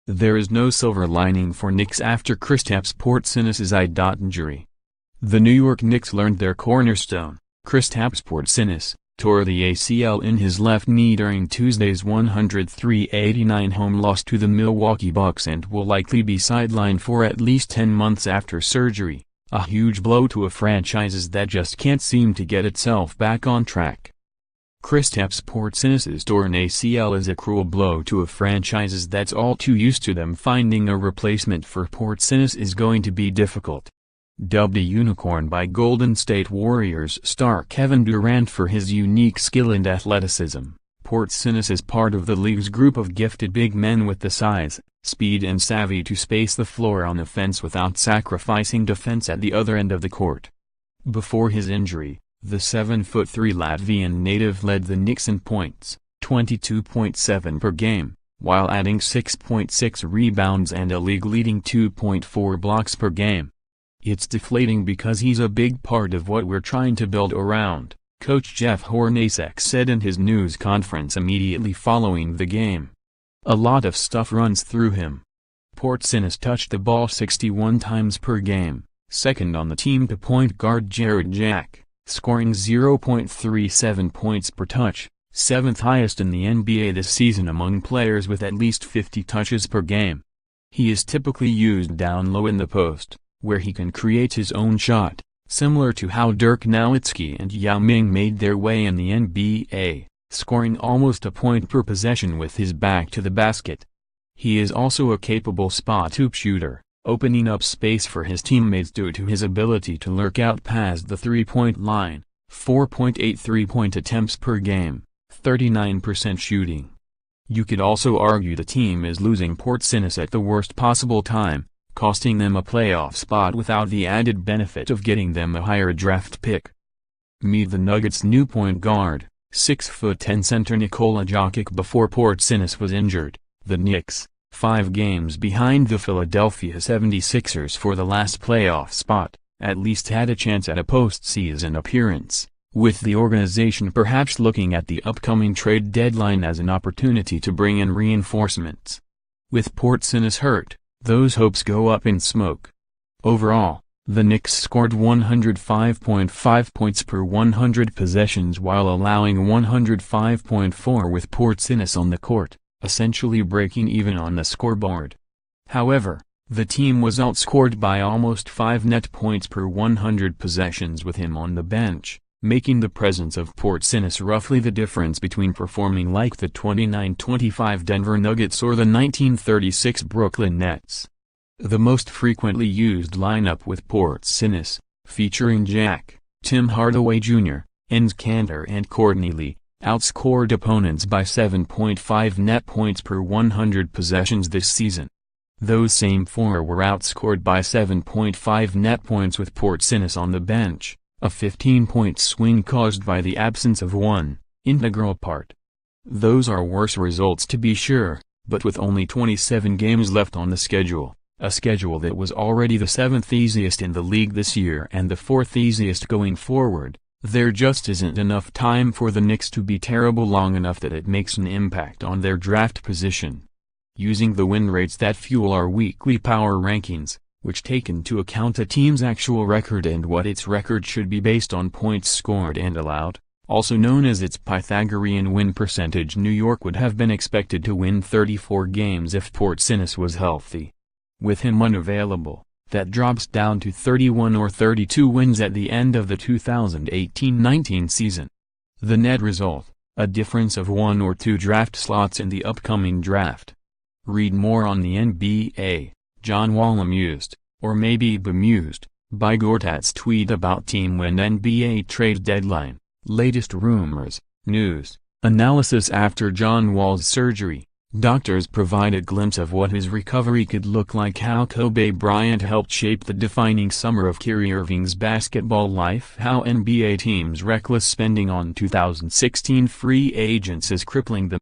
There is no silver lining for Knicks after Kristaps Porzingis' i.njury. The New York Knicks learned their cornerstone, Kristaps Porzingis, tore the ACL in his left knee during Tuesday's 103-89 home loss to the Milwaukee Bucks and will likely be sidelined for at least 10 months after surgery, a huge blow to a franchise that just can't seem to get itself back on track. Kristaps Porzingis' torn ACL is a cruel blow to a franchise that's all too used to them. Finding a replacement for Porzingis is going to be difficult. Dubbed a unicorn by Golden State Warriors star Kevin Durant for his unique skill and athleticism, Porzingis is part of the league's group of gifted big men with the size, speed and savvy to space the floor on offense without sacrificing defense at the other end of the court. Before his injury, the 7'3" Latvian native led the Knicks in points, 22.7 per game, while adding 6.6 rebounds and a league-leading 2.4 blocks per game. "It's deflating because he's a big part of what we're trying to build around," Coach Jeff Hornacek said in his news conference immediately following the game. "A lot of stuff runs through him." Porzingis touched the ball 61 times per game, second on the team to point guard Jarrett Jack, scoring 0.37 points per touch, seventh highest in the NBA this season among players with at least 50 touches per game. He is typically used down low in the post, where he can create his own shot, similar to how Dirk Nowitzki and Yao Ming made their way in the NBA, scoring almost a point per possession with his back to the basket. He is also a capable spot-up shooter, opening up space for his teammates due to his ability to lurk out past the three-point line, 4.8 three-point attempts per game, 39% shooting. You could also argue the team is losing Porzingis at the worst possible time, costing them a playoff spot without the added benefit of getting them a higher draft pick. Meet the Nuggets' new point guard, 6'10" center Nikola Jokic. Before Porzingis was injured, the Knicks, 5 games behind the Philadelphia 76ers for the last playoff spot, at least had a chance at a postseason appearance, with the organization perhaps looking at the upcoming trade deadline as an opportunity to bring in reinforcements. With Porzingis hurt, those hopes go up in smoke. Overall, the Knicks scored 105.5 points per 100 possessions while allowing 105.4 with Porzingis on the court, essentially breaking even on the scoreboard. However, the team was outscored by almost 5 net points per 100 possessions with him on the bench, making the presence of Porzingis roughly the difference between performing like the 29-25 Denver Nuggets or the 1936 Brooklyn Nets. The most frequently used lineup with Porzingis, featuring Jack, Tim Hardaway Jr., Enes Kanter and Courtney Lee, outscored opponents by 7.5 net points per 100 possessions this season. Those same four were outscored by 7.5 net points with Porzingis on the bench, a 15-point swing caused by the absence of one integral part. Those are worse results to be sure, but with only 27 games left on the schedule, a schedule that was already the 7th easiest in the league this year and the 4th easiest going forward, there just isn't enough time for the Knicks to be terrible long enough that it makes an impact on their draft position. Using the win rates that fuel our weekly power rankings, which take into account a team's actual record and what its record should be based on points scored and allowed, also known as its Pythagorean win percentage, New York would have been expected to win 34 games if Porzingis was healthy. With him unavailable, that drops down to 31 or 32 wins at the end of the 2018-19 season. The net result, a difference of 1 or 2 draft slots in the upcoming draft. Read more on the NBA, John Wall amused, or maybe bemused, by Gortat's tweet about team win NBA trade deadline, latest rumors, news, analysis. After John Wall's surgery, doctors provide a glimpse of what his recovery could look like, how Kobe Bryant helped shape the defining summer of Kyrie Irving's basketball life, how NBA teams' reckless spending on 2016 free agents is crippling them.